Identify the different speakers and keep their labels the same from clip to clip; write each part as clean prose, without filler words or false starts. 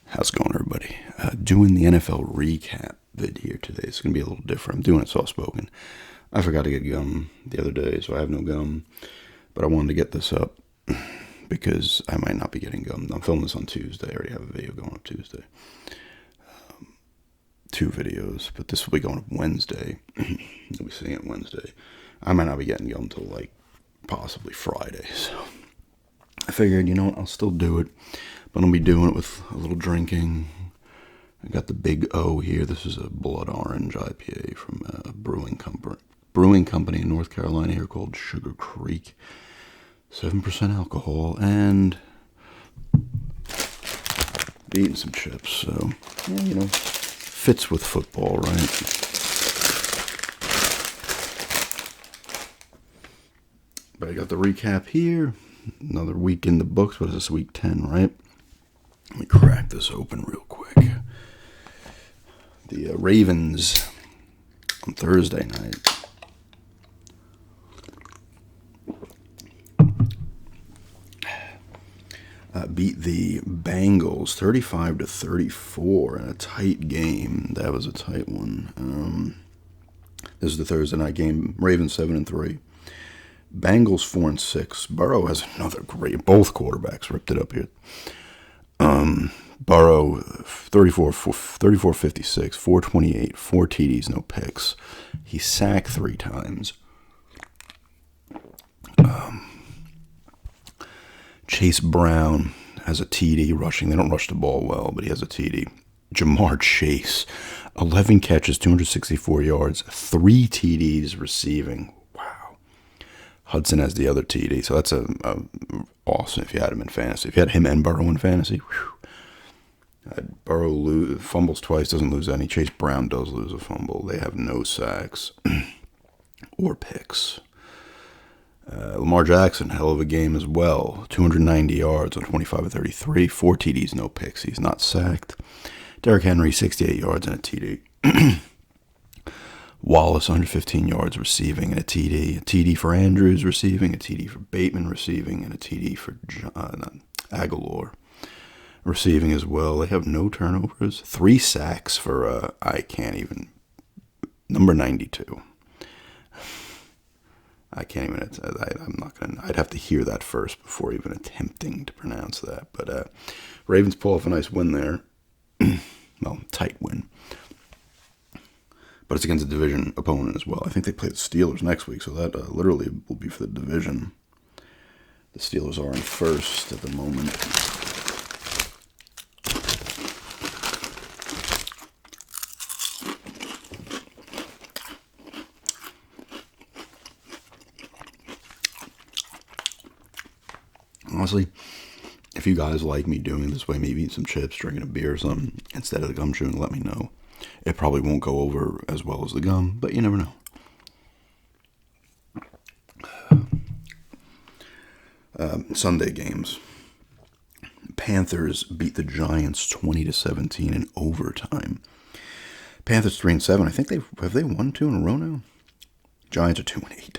Speaker 1: How's it going, everybody? Doing the NFL recap vid here today. It's going to be a little different. I'm doing it soft-spoken. I forgot to get gum the other day, so I have no gum. But I wanted to get this up because I might not be getting gum. I'm filming this on Tuesday. I already have a video going up Tuesday. 2 videos, but this will be going up Wednesday. You'll be seeing it Wednesday. I might not be getting gum until, possibly Friday. So I figured, I'll still do it. But I'll be doing it with a little drinking. I got the Big O here. This is a blood orange IPA from a brewing company in North Carolina here called Sugar Creek. 7% alcohol, and eating some chips. So, fits with football, right? But I got the recap here. Another week in the books. What is this, week 10, right? Let me crack this open real quick. The Ravens on Thursday night beat the Bengals 35-34 in a tight game. That was a tight one. This is the Thursday night game. Ravens 7-3. Bengals 4-6. Burrow has another great. Both quarterbacks ripped it up here. Burrow, 34-56, 428, 4 TDs, no picks. He sacked 3 times. Chase Brown has a TD rushing. They don't rush the ball well, but he has a TD. Jamar Chase, 11 catches, 264 yards, 3 TDs receiving. Wow. Hudson has the other TD, so that's awesome if you had him in fantasy. If you had him and Burrow in fantasy, whew. Burrow fumbles twice, doesn't lose any. Chase Brown does lose a fumble. They have no sacks or picks. Lamar Jackson, hell of a game as well. 290 yards on 25-33, 4 TDs, no picks. He's not sacked. Derrick Henry, 68 yards and a TD. Wallace, 115 yards receiving and a TD. A TD for Andrews receiving, a TD for Bateman receiving, and a TD for Aguilar receiving as well. They have no turnovers. 3 sacks for, number 92. I can't even, I'm not going to, I'd have to hear that first before even attempting to pronounce that. But Ravens pull off a nice win there. Well, tight win. But it's against a division opponent as well. I think they play the Steelers next week, so that literally will be for the division. The Steelers are in first at the moment. Honestly, if you guys like me doing it this way, maybe eating some chips, drinking a beer or something, instead of the gum chewing, let me know. It probably won't go over as well as the gum, but you never know. Sunday games. Panthers beat the Giants 20-17 in overtime. Panthers 3-7. I think have they won 2 in a row now? Giants are 2-8.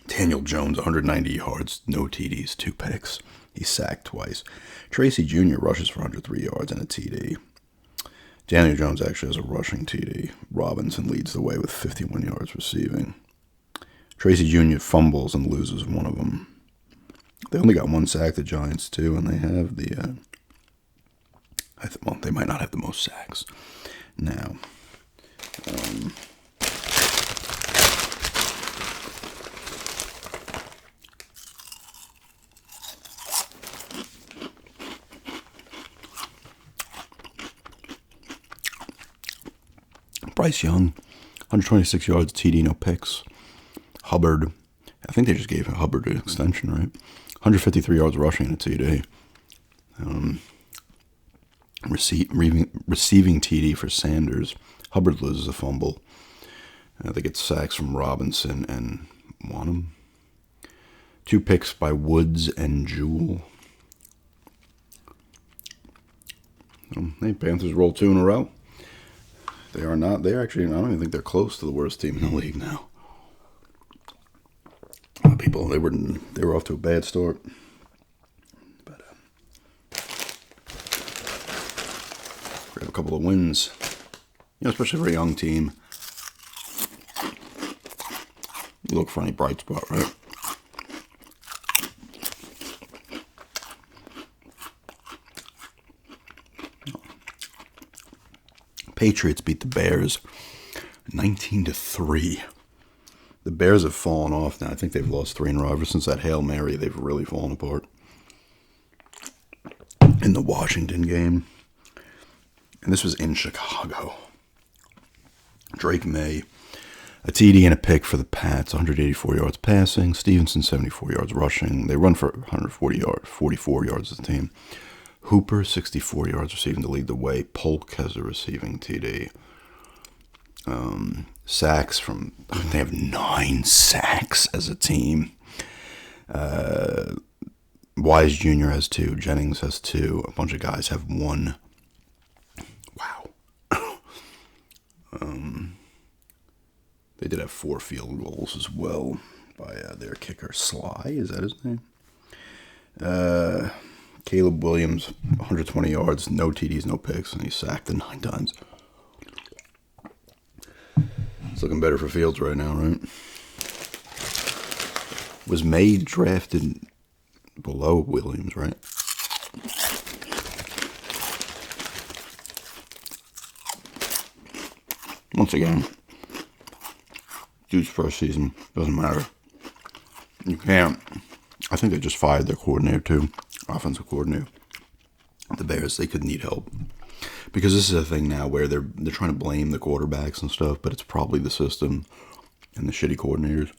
Speaker 1: Daniel Jones, 190 yards, no TDs, 2 picks. He's sacked twice. Tracy Jr. rushes for 103 yards and a TD. Daniel Jones actually has a rushing TD. Robinson leads the way with 51 yards receiving. Tracy Jr. fumbles and loses one of them. They only got 1 sack, the Giants, too, and they have the... they might not have the most sacks. Now... Bryce Young, 126 yards, TD, no picks. Hubbard, I think they just gave Hubbard an extension, right? 153 yards rushing and a TD. Receiving TD for Sanders. Hubbard loses a fumble. They get sacks from Robinson and Wanham. 2 picks by Woods and Jewell. Hey, Panthers roll 2 in a row. They are not. They're actually. I don't even think they're close to the worst team in the league now. People, they were off to a bad start. But couple of wins. Especially for a young team. You look for any bright spot, right? Patriots beat the Bears 19-3. The Bears have fallen off now. I think they've lost 3 in a row. Ever since that Hail Mary, they've really fallen apart. In the Washington game. And this was in Chicago. Drake May, a TD and a pick for the Pats, 184 yards passing. Stevenson, 74 yards rushing. They run for 44 yards as a team. Hooper, 64 yards receiving to lead the way. Polk has a receiving TD. Sacks they have 9 sacks as a team. Wise Jr. has 2. Jennings has 2. A bunch of guys have 1. Wow. They did have 4 field goals as well by their kicker, Sly. Is that his name? Caleb Williams, 120 yards, no TDs, no picks, and he sacked 9 times. It's looking better for Fields right now, right? Was May drafted below Williams, right? Once again, dude's first season, doesn't matter. You can't. I think they just fired their coordinator too, offensive coordinator. The Bears, they could need help. Because this is a thing now where they're trying to blame the quarterbacks and stuff, but it's probably the system and the shitty coordinators.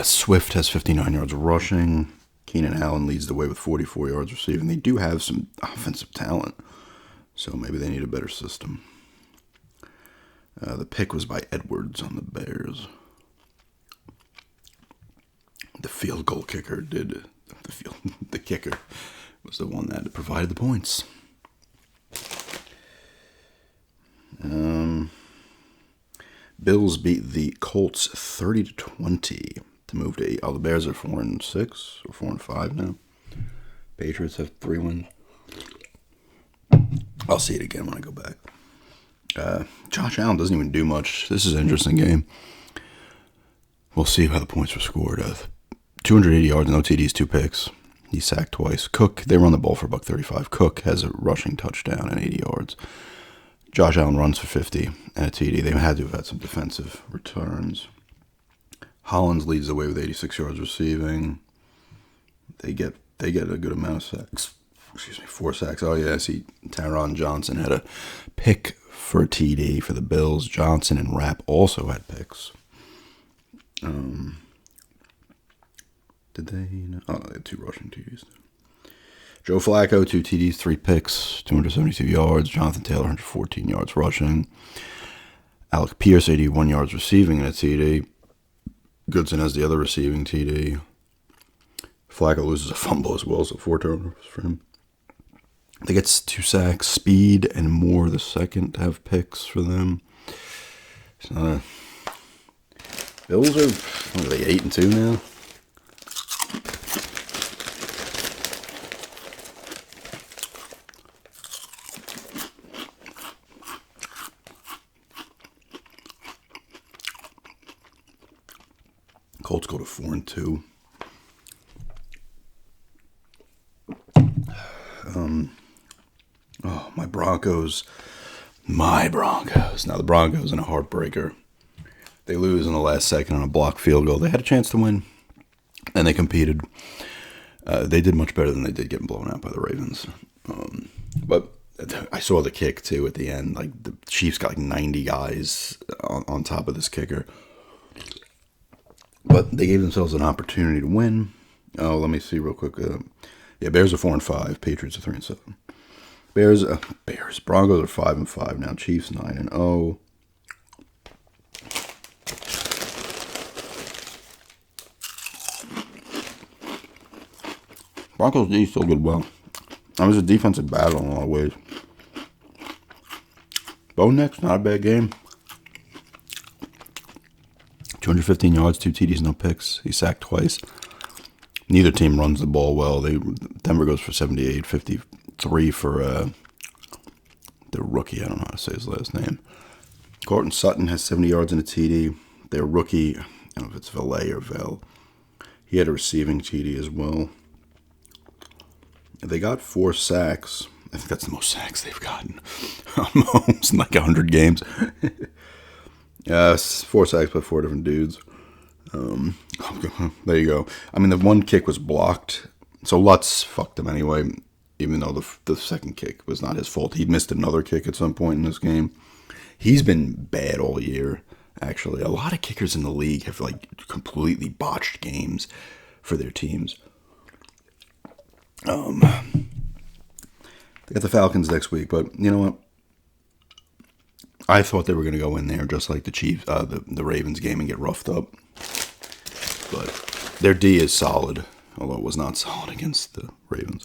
Speaker 1: Swift has 59 yards rushing. Keenan Allen leads the way with 44 yards receiving. They do have some offensive talent, so maybe they need a better system. The pick was by Edwards on the Bears. The field goal kicker did. The kicker was the one that provided the points. Bills beat the Colts 30-20 to move to 8. Oh, the Bears are 4-6 or 4-5 now. Patriots have 3 wins. I'll see it again when I go back. Josh Allen doesn't even do much. This is an interesting game. We'll see how the points were scored. 280 yards, no TDs, 2 picks. He sacked twice. Cook, they run the ball for $135. Cook has a rushing touchdown and 80 yards. Josh Allen runs for 50 and a TD. They had to have had some defensive returns. Hollins leads the way with 86 yards receiving. They get a good amount of sacks. 4 sacks. Oh, yeah, I see Tyron Johnson had a pick for a TD for the Bills. Johnson and Rapp also had picks. Did they? No. Oh, they had 2 rushing TDs. Joe Flacco, 2 TDs, 3 picks, 272 yards. Jonathan Taylor, 114 yards rushing. Alec Pierce, 81 yards receiving in a TD. Goodson has the other receiving TD. Flacco loses a fumble as well, so 4 turnovers for him. They get 2 sacks. Speed and Moore the second have picks for them. So, Bills are 8-2 now? Colts go to 4-2. My Broncos. Now the Broncos in a heartbreaker. They lose in the last second on a blocked field goal. They had a chance to win, and they competed. They did much better than they did getting blown out by the Ravens. But I saw the kick too at the end. Like the Chiefs got like 90 guys on top of this kicker. But they gave themselves an opportunity to win. Oh, let me see real quick. Bears are 4-5. Patriots are 3-7. Broncos are 5-5 now. Chiefs 9-0. Broncos D still did well. It was a defensive battle in a lot of ways. Bo Nix, not a bad game. 215 yards, 2 TDs, no picks. He sacked twice. Neither team runs the ball well. Denver goes for 78, 53 for their rookie. I don't know how to say his last name. Cortland Sutton has 70 yards and a TD. Their rookie, I don't know if it's Valet or Vel, he had a receiving TD as well. They got 4 sacks. I think that's the most sacks they've gotten on Mahomes in like 100 games. 4 sacks by 4 different dudes. There you go. I mean, the one kick was blocked, so Lutz fucked him anyway, even though the second kick was not his fault. He missed another kick at some point in this game. He's been bad all year, actually. A lot of kickers in the league have like completely botched games for their teams. They got the Falcons next week, but you know what? I thought they were going to go in there just like the Chiefs, the Ravens game, and get roughed up. But their D is solid, although it was not solid against the Ravens.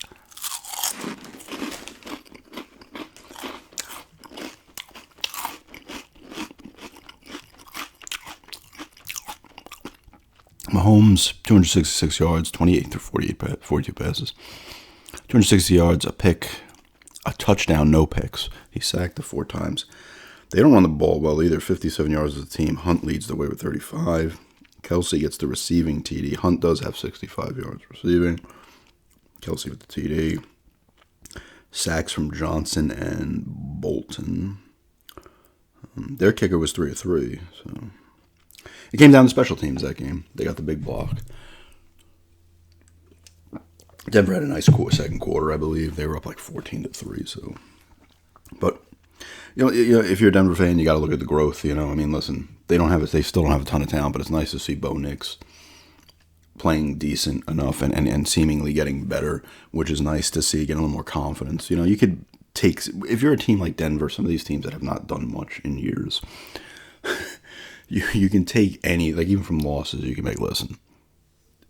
Speaker 1: Mahomes, 266 yards, 28 through 42 passes. 260 yards, a pick, a touchdown, no picks. He sacked it 4 times. They don't run the ball well either. 57 yards as a team. Hunt leads the way with 35. Kelsey gets the receiving TD. Hunt does have 65 yards receiving. Kelsey with the TD. Sacks from Johnson and Bolton. Their kicker was 3 of 3. So it came down to special teams that game. They got the big block. Denver had a nice second quarter, I believe. They were up like 14-3. So, but you know, if you're a Denver fan, you got to look at the growth. You know, I mean, listen, they still don't have a ton of talent, but it's nice to see Bo Nix playing decent enough and seemingly getting better, which is nice to see, getting a little more confidence. You know, you could if you're a team like Denver, some of these teams that have not done much in years, you can take any, like even from losses, you can make, listen,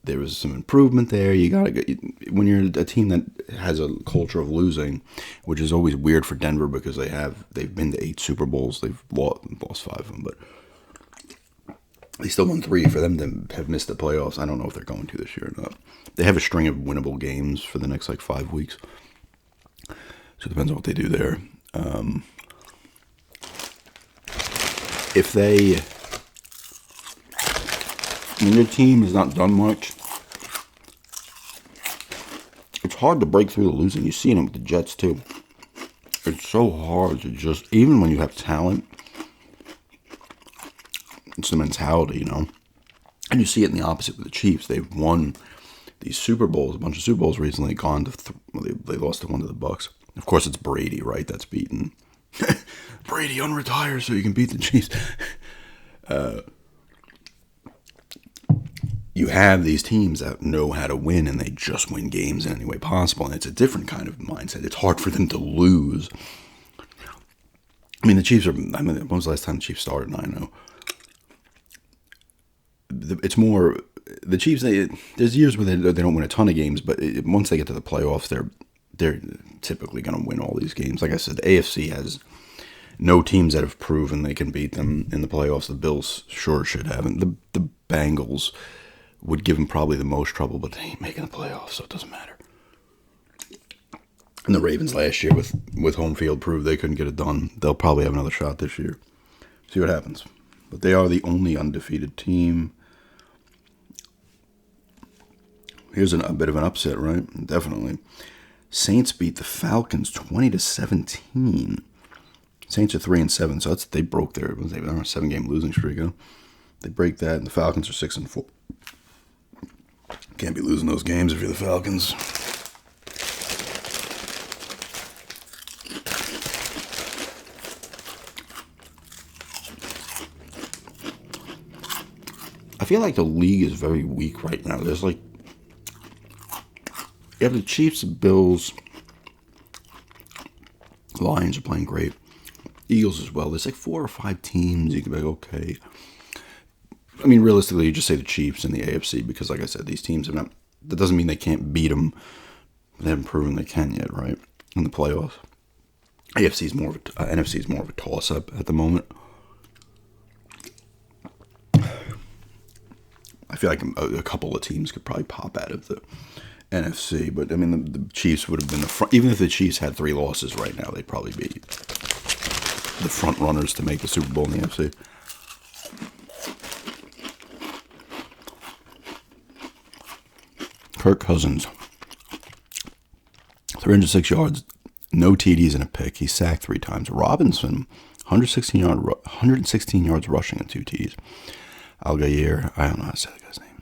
Speaker 1: there was some improvement there. You got to get, when you're a team that has a culture of losing, which is always weird for Denver because they've been to 8 Super Bowls. They've lost 5 of them, but they still won 3. For them to have missed the playoffs, I don't know if they're going to this year or not. They have a string of winnable games for the next like 5 weeks. So it depends on what they do there. Your team has not done much. It's hard to break through the losing. You've seen it with the Jets too. It's so hard to just, even when you have talent, it's the mentality, you know. And you see it in the opposite with the Chiefs. They've won these Super Bowls, a bunch of Super Bowls recently. Gone to they lost to one of the Bucks. Of course, it's Brady, right? That's beaten. Brady unretires so you can beat the Chiefs. You have these teams that know how to win, and they just win games in any way possible. And it's a different kind of mindset. It's hard for them to lose. I mean, the Chiefs when was the last time the Chiefs started? I know. It's more the Chiefs. There's years where they don't win a ton of games, but once they get to the playoffs, they're typically going to win all these games. Like I said, the AFC has no teams that have proven they can beat them in the playoffs. The Bills sure should have, and the Bengals would give them probably the most trouble, but they ain't making the playoffs, so it doesn't matter. And the Ravens last year with home field proved they couldn't get it done. They'll probably have another shot this year. See what happens. But they are the only undefeated team. Here's a bit of an upset, right? Definitely. Saints beat the Falcons 20-17. Saints are 3-7, so they broke their 7-game losing streak. Huh? They break that, and the Falcons are 6-4. Can't be losing those games if you're the Falcons. I feel like the league is very weak right now. There's like, you have the Chiefs, Bills, Lions are playing great. Eagles as well. There's like 4 or 5 teams you can be like, okay. I mean, realistically, you just say the Chiefs and the AFC because, like I said, these teams have not. That doesn't mean they can't beat them. They haven't proven they can yet, right? In the playoffs, NFC is more of a toss-up at the moment. I feel like a couple of teams could probably pop out of the NFC, but I mean the Chiefs would have been the front. Even if the Chiefs had 3 losses right now, they'd probably be the front runners to make the Super Bowl in the NFC. Kirk Cousins, 306 yards, no TDs and a pick. He sacked 3 times. Robinson, 116 yards rushing and 2 TDs. Algier, I don't know how to say that guy's name,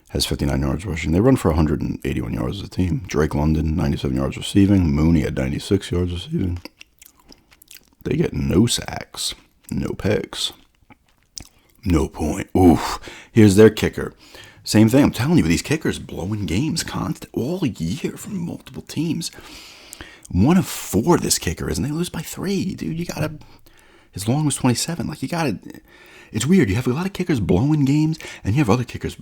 Speaker 1: has 59 yards rushing. They run for 181 yards as a team. Drake London, 97 yards receiving. Mooney had 96 yards receiving. They get no sacks, no picks, no point. Oof. Here's their kicker. Same thing. I'm telling you, these kickers blowing games all year from multiple teams. 1 of 4 this kicker is, and they lose by 3. Dude, you gotta. His long was 27. Like, you gotta. It's weird. You have a lot of kickers blowing games, and you have other kickers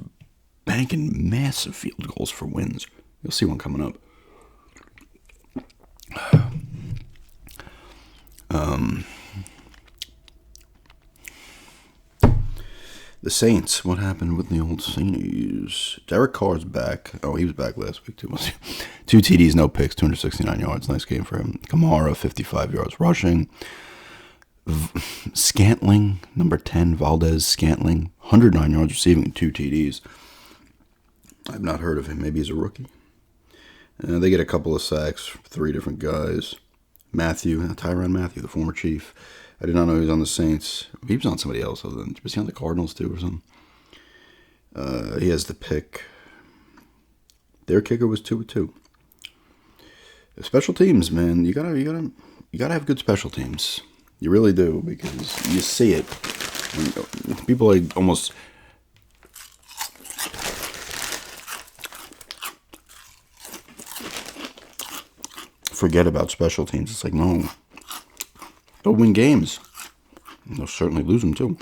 Speaker 1: banking massive field goals for wins. You'll see one coming up. The Saints. What happened with the old Saints? Derek Carr's back. Oh, he was back last week too. 2 TDs, no picks, 269 yards. Nice game for him. Kamara, 55 yards rushing. Scantling, number 10, Valdez Scantling, 109 yards receiving and 2 TDs. I've not heard of him. Maybe he's a rookie. They get a couple of sacks, 3 different guys. Tyrann Mathieu, the former Chief. I did not know he was on the Saints. He was on somebody else other than, was he on the Cardinals too or something? He has the pick. Their kicker was 2-2. Special teams, man, you gotta have good special teams. You really do, because you see it. People like almost forget about special teams. It's like, no, they'll win games. They'll certainly lose them too.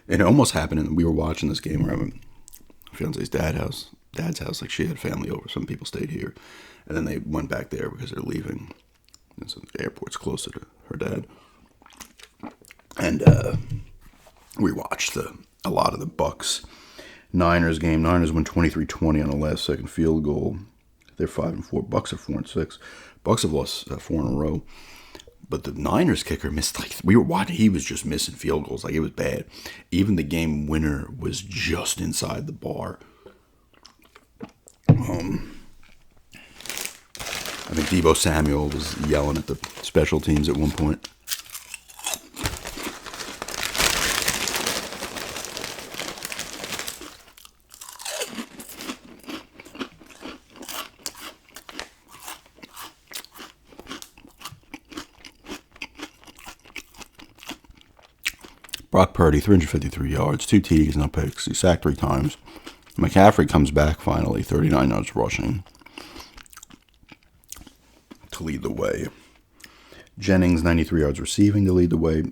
Speaker 1: It almost happened, and we were watching this game. We're at my fiance's dad's house. Like, she had family over. Some people stayed here, and then they went back there because they're leaving. And so the airport's closer to her dad. And we watched a lot of the Bucks Niners game. Niners win 23-20 on a last-second field goal. They're 5-4. Bucks are 4-6. Bucks have lost 4 in a row. But the Niners kicker missed, like, we were watching, he was just missing field goals. Like, it was bad. Even the game winner was just inside the bar. I think Deebo Samuel was yelling at the special teams at one point. Brock Purdy, 353 yards, 2 TDs, no picks. He sacked 3 times. McCaffrey comes back finally, 39 yards rushing to lead the way. Jennings, 93 yards receiving to lead the way.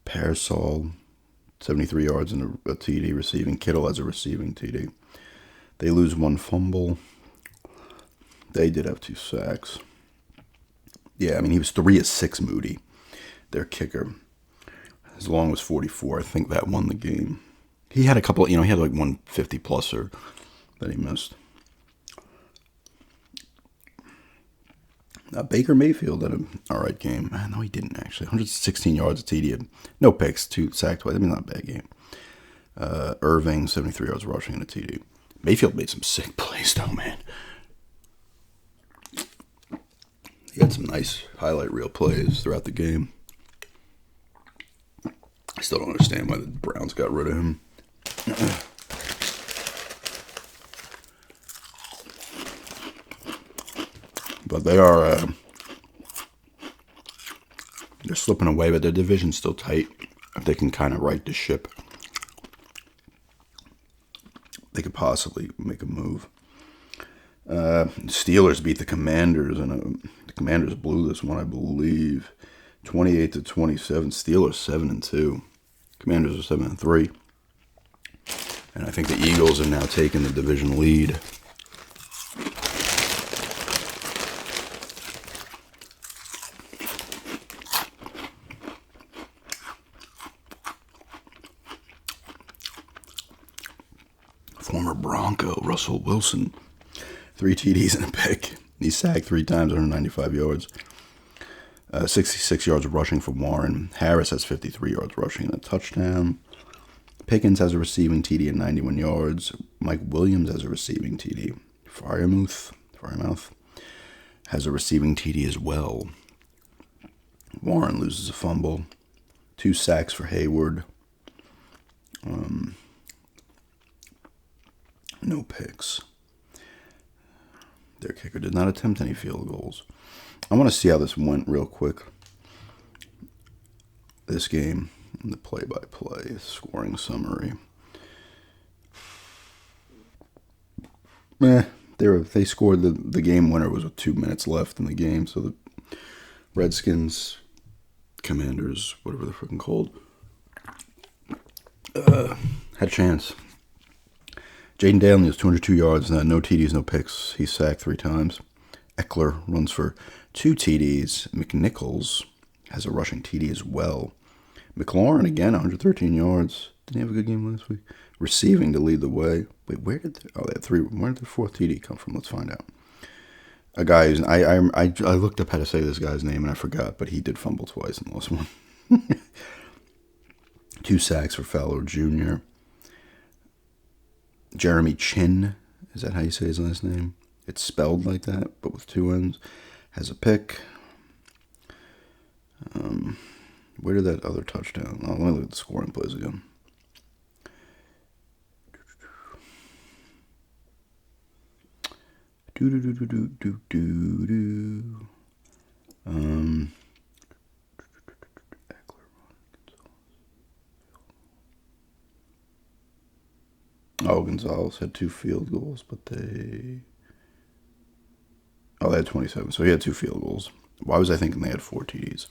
Speaker 1: Pearsall, 73 yards and a TD receiving. Kittle has a receiving TD. They lose 1 fumble. They did have 2 sacks. Yeah, I mean, he was 3 of 6, Moody, their kicker. His long was 44. I think that won the game. He had a couple, he had like 150 pluser that he missed. Baker Mayfield had an all right game. No, he didn't actually. 116 yards, a TD, no picks, 2 sacked twice. I mean, not a bad game. Irving, 73 yards rushing and a TD. Mayfield made some sick plays though, man. He had some nice highlight reel plays throughout the game. I still don't understand why the Browns got rid of him. But they are they're slipping away, but their division's still tight. If they can kind of right the ship, they could possibly make a move. Steelers beat the Commanders, and the Commanders blew this one, I believe, 28-27. Steelers 7-2. Commanders are 7-3. And I think the Eagles are now taking the division lead. former Bronco, Russell Wilson. 3 TDs and a pick. He sacked 3 times, 195 yards. 66 yards rushing for Warren. Harris has 53 yards rushing and a touchdown. Pickens has a receiving TD and 91 yards. Mike Williams has a receiving TD. Frymouth has a receiving TD as well. Warren loses a fumble. 2 sacks for Hayward. No picks. Their kicker did not attempt any field goals. I want to see how this went real quick. This game, the play-by-play scoring summary. They scored the game winner was with 2 minutes left in the game, so the Redskins, Commanders, whatever they're freaking called, had a chance. Jaden Daniels has 202 yards, no TDs, no picks. He sacked 3 times. Eckler runs for 2 TDs. McNichols has a rushing TD as well. McLaurin, again, 113 yards. Didn't he have a good game last week? Receiving to lead the way. Wait, they had 3. Where did the 4th TD come from? Let's find out. A guy who's, I looked up how to say this guy's name and I forgot, but he did fumble twice in the last one. 2 sacks for Fowler Jr. Jeremy Chin, is that how you say his last name? It's spelled like that, but with 2 N's. Has a pick. Where did that other touchdown? Oh, let me look at the scoring plays again. Gonzalez had 2 field goals, but they had 27, so he had 2 field goals. Why was I thinking they had 4 TDs?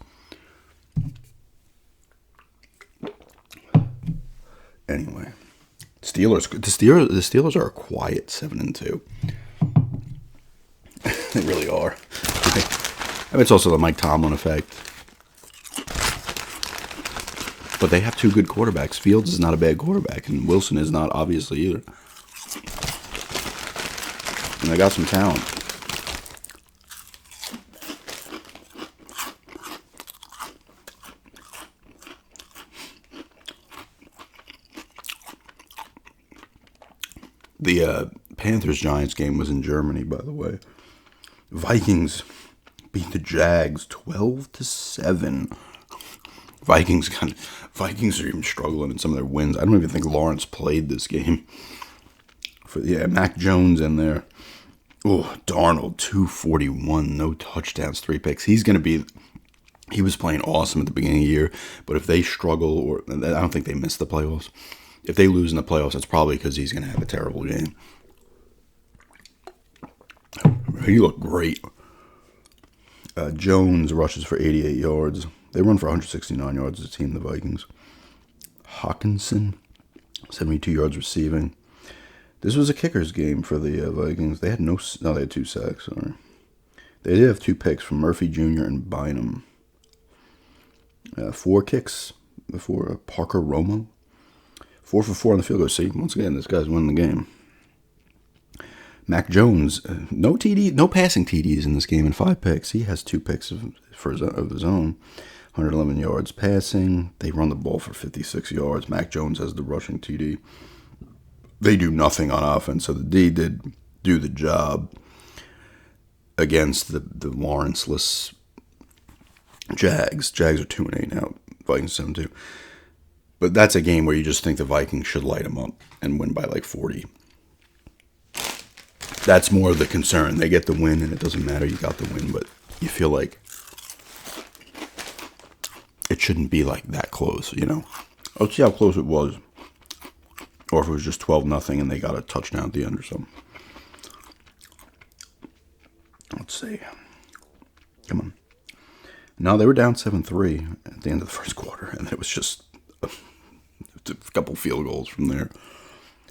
Speaker 1: Anyway, the Steelers are a quiet 7-2. They really are. I mean, it's also the Mike Tomlin effect. But they have 2 good quarterbacks. Fields is not a bad quarterback, and Wilson is not, obviously, either. And they got some talent. The Panthers-Giants game was in Germany, by the way. Vikings beat the Jags 12-7. Vikings are even struggling in some of their wins. I don't even think Lawrence played this game. Mac Jones in there. Oh, Darnold, 241, no touchdowns, 3 picks. He was playing awesome at the beginning of the year, but if they struggle, or I don't think they miss the playoffs. If they lose in the playoffs, it's probably because he's going to have a terrible game. He looked great. Jones rushes for 88 yards. They run for 169 yards as a team, the Vikings. Hawkinson, 72 yards receiving. This was a kicker's game for the Vikings. They had they had 2 sacks. Sorry. They did have 2 picks from Murphy Jr. and Bynum. 4 kicks before Parker Romo. 4 for 4 on the field goal. See, once again, this guy's winning the game. Mac Jones, no passing TDs in this game and 5 picks. He has 2 picks of his own. 111 yards passing. They run the ball for 56 yards. Mac Jones has the rushing TD. They do nothing on offense, so the D did do the job against the Lawrence-less Jags. Jags are 2-8 now. Vikings 7-2. But that's a game where you just think the Vikings should light them up and win by like 40. That's more of the concern. They get the win, and it doesn't matter. You got the win, but you feel like it shouldn't be like that close, you know? Let's see how close it was. Or if it was just 12-0 and they got a touchdown at the end or something. Let's see. Come on. No, they were down 7-3 at the end of the first quarter, and it was just a couple field goals from there.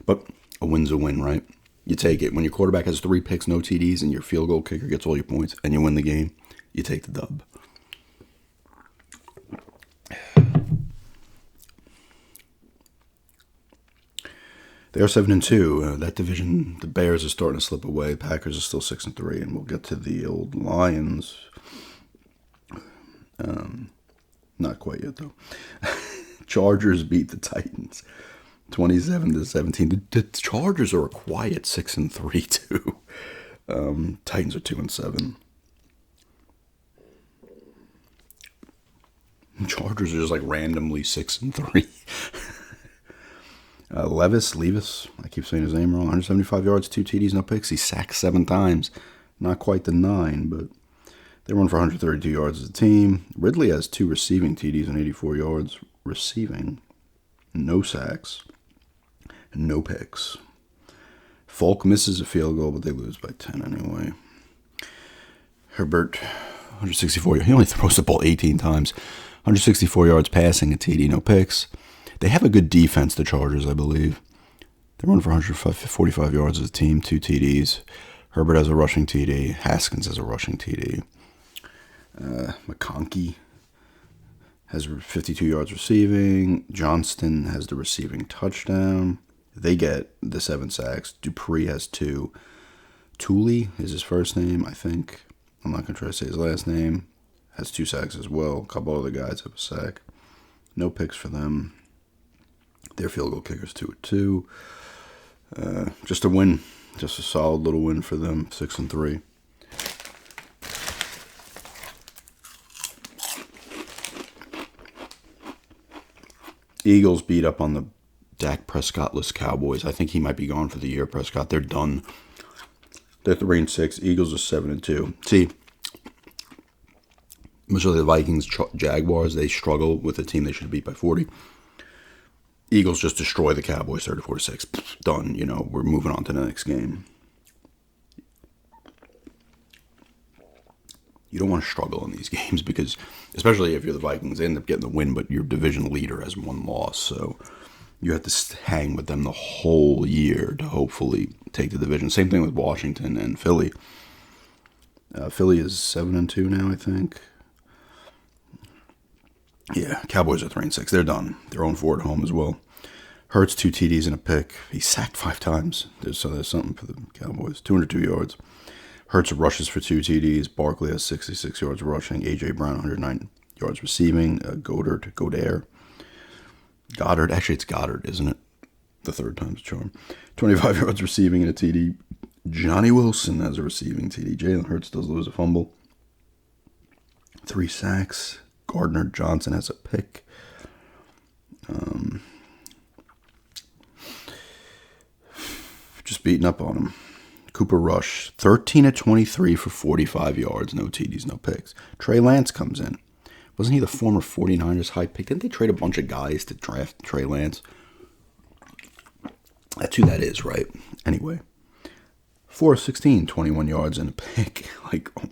Speaker 1: But a win's a win, right? You take it. When your quarterback has 3 picks, no TDs, and your field goal kicker gets all your points, and you win the game, you take the dub. They are 7-2. That division, the Bears are starting to slip away. Packers are still 6-3, and we'll get to the old Lions. Not quite yet though. Chargers beat the Titans, 27-17. The Chargers are a quiet 6-3 too. Titans are 2-7. Chargers are just like randomly 6-3. Levis, I keep saying his name wrong. 175 yards, 2 TDs, no picks. He sacked 7 times. Not quite the 9, but they run for 132 yards as a team. Ridley has 2 receiving TDs and 84 yards receiving. No sacks. No picks. Falk misses a field goal, but they lose by 10 anyway. Herbert, 164 yards. He only throws the ball 18 times. 164 yards passing, a TD, no picks. They have a good defense, the Chargers, I believe. They run for 145 yards as a team, 2 TDs. Herbert has a rushing TD. Haskins has a rushing TD. McConkey has 52 yards receiving. Johnston has the receiving touchdown. They get the 7 sacks. Dupree has 2. Tooley is his first name, I think. I'm not going to try to say his last name. Has 2 sacks as well. A couple other guys have a sack. No picks for them. Their field goal kicker's 2-2. Just a win. Just a solid little win for them. 6-3. Eagles beat up on the Dak Prescott-less Cowboys. I think he might be gone for the year, Prescott. They're done. They're 3-6. Eagles are 7-2. See, much like the Vikings, Jaguars, they struggle with a team they should beat by 40. Eagles just destroy the Cowboys 34-6. Done. We're moving on to the next game. You don't want to struggle in these games because, especially if you're the Vikings, they end up getting the win, but your division leader has 1 loss. So you have to hang with them the whole year to hopefully take the division. Same thing with Washington and Philly. Philly is 7-2 now, I think. Yeah, Cowboys are 3-6. They're done. They're 0-4 at home as well. Hurts 2 TDs and a pick. He sacked 5 times. So there's something for the Cowboys. 202 yards. Hurts rushes for 2 TDs. Barkley has 66 yards rushing. A.J. Brown, 109 yards receiving. Goddard. Actually, it's Goddard, isn't it? The third time's a charm. 25 yards receiving and a TD. Johnny Wilson has a receiving TD. Jalen Hurts does lose a fumble. 3 sacks. Gardner Johnson has a pick. Just beating up on him. Cooper Rush, 13-23 for 45 yards. No TDs, no picks. Trey Lance comes in. Wasn't he the former 49ers high pick? Didn't they trade a bunch of guys to draft Trey Lance? That's who that is, right? Anyway. 4-16, 21 yards and a pick.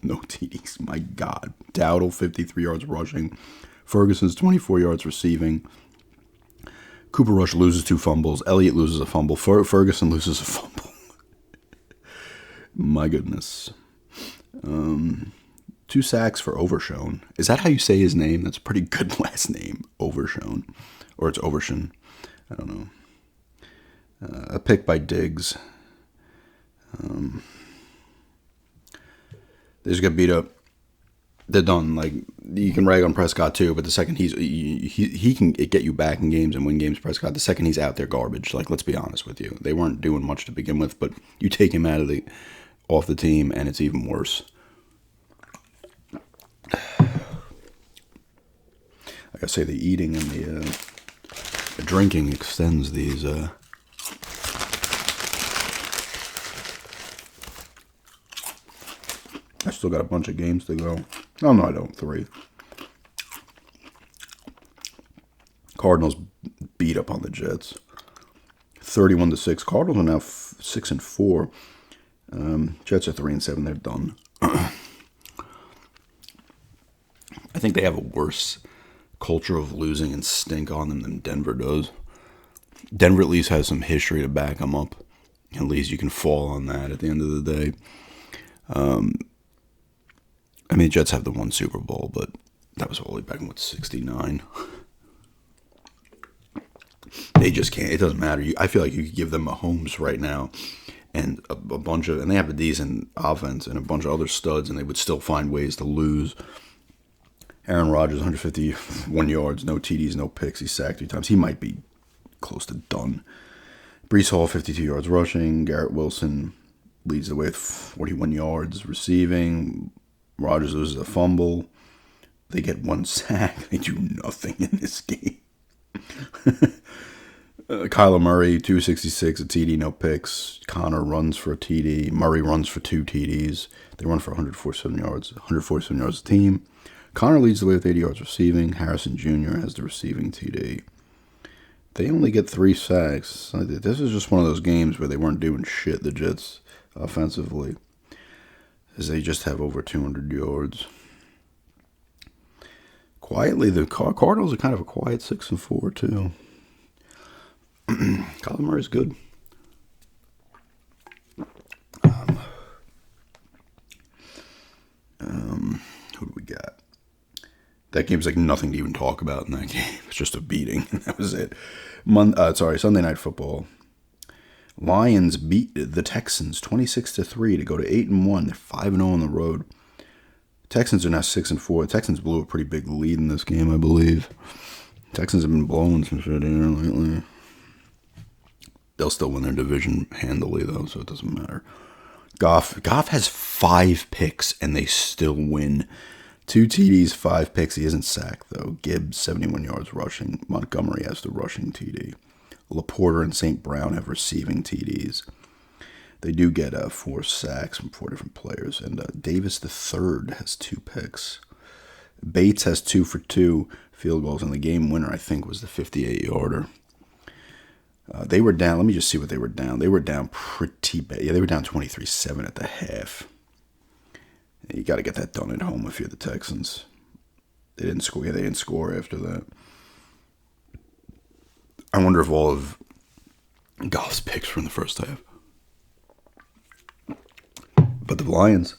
Speaker 1: No TDs. My God. Dowdle, 53 yards rushing. Ferguson's 24 yards receiving. Cooper Rush loses 2 fumbles. Elliott loses a fumble. Ferguson loses a fumble. My goodness. 2 sacks for Overshown. Is that how you say his name? That's a pretty good last name. Overshown. Or it's Overshown. I don't know. A pick by Diggs. They just got beat up. They're done. You can rag on Prescott too, but the second he can get you back in games and win games, Prescott. The second he's out, they're garbage. Let's be honest with you. They weren't doing much to begin with, but you take him off the team, and it's even worse. Like I say, the eating and the drinking extends these. I still got a bunch of games to go. Oh, no, I don't. 3. Cardinals beat up on the Jets. 31-6. Cardinals are now 6-4. Jets are 3-7. They're done. I think they have a worse culture of losing and stink on them than Denver does. Denver at least has some history to back them up. At least you can fall on that at the end of the day. The Jets have the 1 Super Bowl, but that was all the way back in, 69? They just can't. It doesn't matter. I feel like you could give them Mahomes right now and a bunch of, and they have a decent offense and a bunch of other studs, and they would still find ways to lose. Aaron Rodgers, 151 yards, no TDs, no picks. He's sacked 3 times. He might be close to done. Breece Hall, 52 yards rushing. Garrett Wilson leads the way with 41 yards receiving. Rodgers loses a fumble. They get 1 sack. They do nothing in this game. Kyler Murray, 266, a TD, no picks. Connor runs for a TD. Murray runs for 2 TDs. They run for 147 yards. 147 yards a team. Connor leads the way with 80 yards receiving. Harrison Jr. has the receiving TD. They only get 3 sacks. This is just one of those games where they weren't doing shit, the Jets, offensively, as they just have over 200 yards. Quietly, the Cardinals are kind of a quiet 6-4 too. Kyler Murray's good. Who do we got? That game's like nothing to even talk about in that game. It's just a beating, and that was it. Sunday Night Football. Lions beat the Texans 26-3 to go to 8-1. They're 5-0 on the road. Texans are now 6-4. The Texans blew a pretty big lead in this game, I believe. Texans have been blowing some shit here lately. They'll still win their division handily, though, so it doesn't matter. Goff has 5 picks, and they still win. 2 TDs, 5 picks. He isn't sacked, though. Gibbs, 71 yards rushing. Montgomery has the rushing TD. Laporta and St. Brown have receiving TDs. They do get 4 sacks from 4 different players. And Davis III has 2 picks. Bates has 2 for 2 field goals. And the game winner, I think, was the 58-yarder. They were down. Let me just see what they were down. They were down pretty bad. Yeah, they were down 23-7 at the half. You got to get that done at home if you're the Texans. They didn't score. Yeah, they didn't score after that. I wonder if all of Goff's picks were in the first half. But the Lions,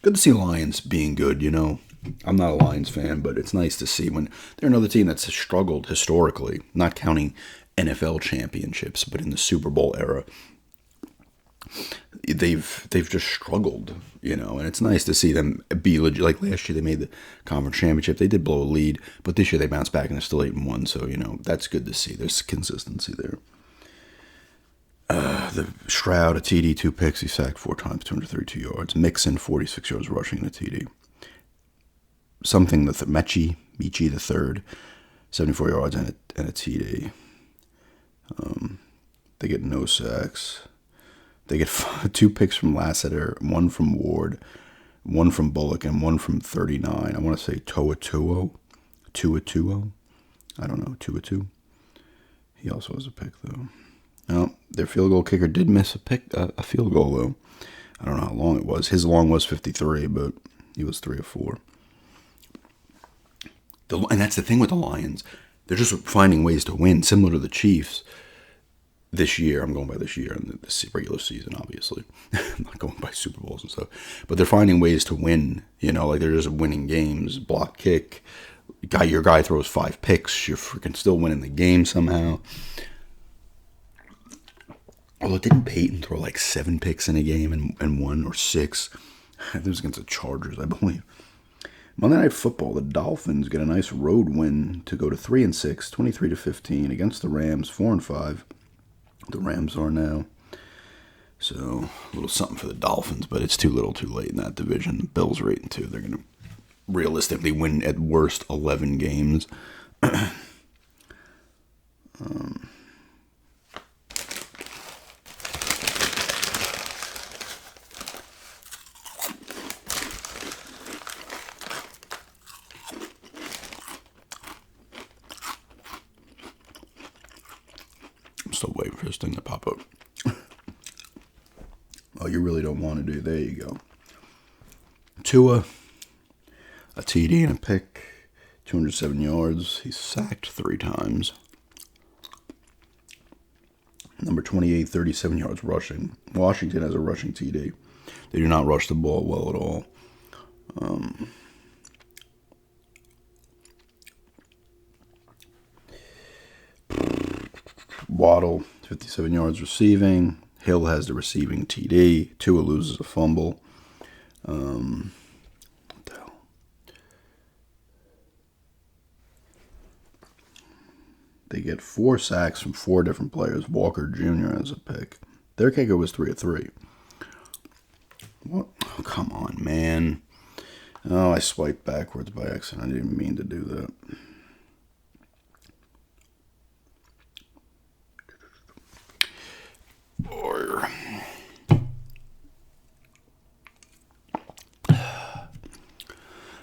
Speaker 1: good to see Lions being good, you know. I'm not a Lions fan, but it's nice to see when they're another team that's struggled historically, not counting NFL championships, but in the Super Bowl era. They've just struggled, you know, and it's nice to see them be legit. Like last year, they made the conference championship. They did blow a lead, but this year they bounced back and they're still 8-1. So, you know, that's good to see. There's consistency there. The Stroud, a TD, 2 picks. He sacked 4 times, 232 yards. Mixon, 46 yards rushing and a TD. Something that Mechie the third, 74 yards and a TD. They get no sacks. They get 2 picks from Lassiter, 1 from Ward, 1 from Bullock, and 1 from 39. I want to say Tuatuo. I don't know, Tuatu. He also has a pick, though. No, their field goal kicker did miss a field goal, though. I don't know how long it was. His long was 53, but he was 3 of 4. And that's the thing with the Lions. They're just finding ways to win, similar to the Chiefs. This year, I'm going by this year and the regular season, obviously. I'm not going by Super Bowls and stuff. But they're finding ways to win, you know, like they're just winning games. Block kick. Your guy throws 5 picks. You're freaking still winning the game somehow. Although, didn't Peyton throw like 7 picks in a game and 1 or 6? It was against the Chargers, I believe. Monday Night Football, the Dolphins get a nice road win to go to 3-6, 23-15 against the Rams, 4-5. The Rams are now. So, a little something for the Dolphins, but it's too little too late in that division. The Bills are 8-2. They're going to realistically win at worst 11 games. Still waiting for this thing to pop up. Oh, you really don't want to do. There you go. Tua, a TD and a pick, 207 yards. He's sacked 3 times. Number 28, 37 yards rushing. Washington has a rushing TD. They do not rush the ball well at all. Waddle, 57 yards receiving. Hill has the receiving TD. Tua loses a fumble. What the hell? They get 4 sacks from 4 different players. Walker Jr. has a pick. Their kicker was 3 of 3. What? Oh, come on, man. Oh, I swiped backwards by accident. I didn't even mean to do that. Or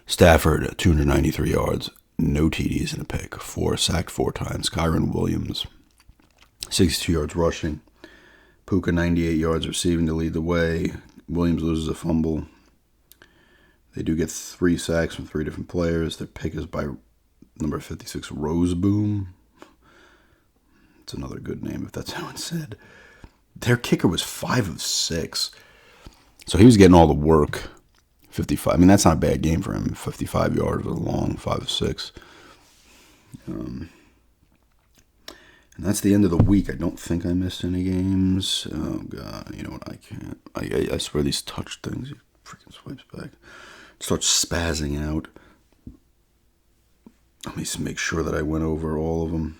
Speaker 1: Stafford, 293 yards, no TDs and a pick, 4 sacked 4 times. Kyron Williams, 62 yards rushing. Puka, 98 yards receiving to lead the way. Williams loses a fumble. They do get 3 sacks from 3 different players. Their pick is by number 56, Roseboom. It's another good name if that's how it's said. Their kicker was 5 of 6. So he was getting all the work. 55. I mean, that's not a bad game for him. 55 yards was long, 5 of 6. And that's the end of the week. I don't think I missed any games. Oh, God. You know what? I can't. I swear these touch things, he freaking swipes back. Starts spazzing out. Let me just make sure that I went over all of them.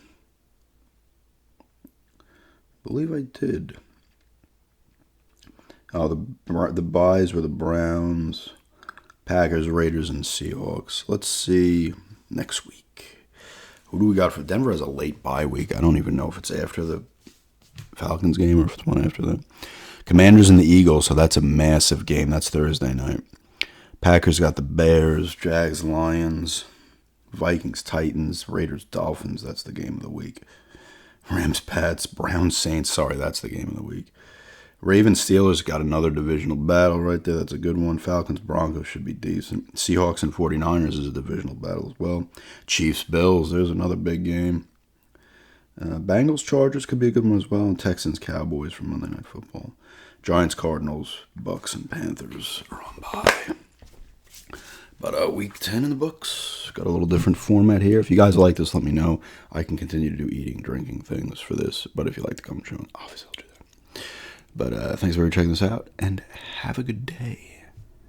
Speaker 1: I believe I did. Oh, the buys were the Browns, Packers, Raiders, and Seahawks. Let's see next week. Who do we got for Denver? Has a late bye week. I don't even know if it's after the Falcons game or if it's one after that. Commanders and the Eagles, so that's a massive game. That's Thursday night. Packers got the Bears, Jags, Lions, Vikings, Titans, Raiders, Dolphins. That's the game of the week. Rams, Pats, Browns, Saints. Sorry, that's the game of the week. Ravens, Steelers got another divisional battle right there. That's a good one. Falcons, Broncos should be decent. Seahawks and 49ers is a divisional battle as well. Chiefs, Bills. There's another big game. Bengals, Chargers could be a good one as well. And Texans, Cowboys for Monday Night Football. Giants, Cardinals, Bucks, and Panthers are on bye. But week 10 in the books. Got a little different format here. If you guys like this, let me know. I can continue to do eating, drinking things for this. But if you like to come join, obviously I'll do that. But thanks for checking this out, and have a good day.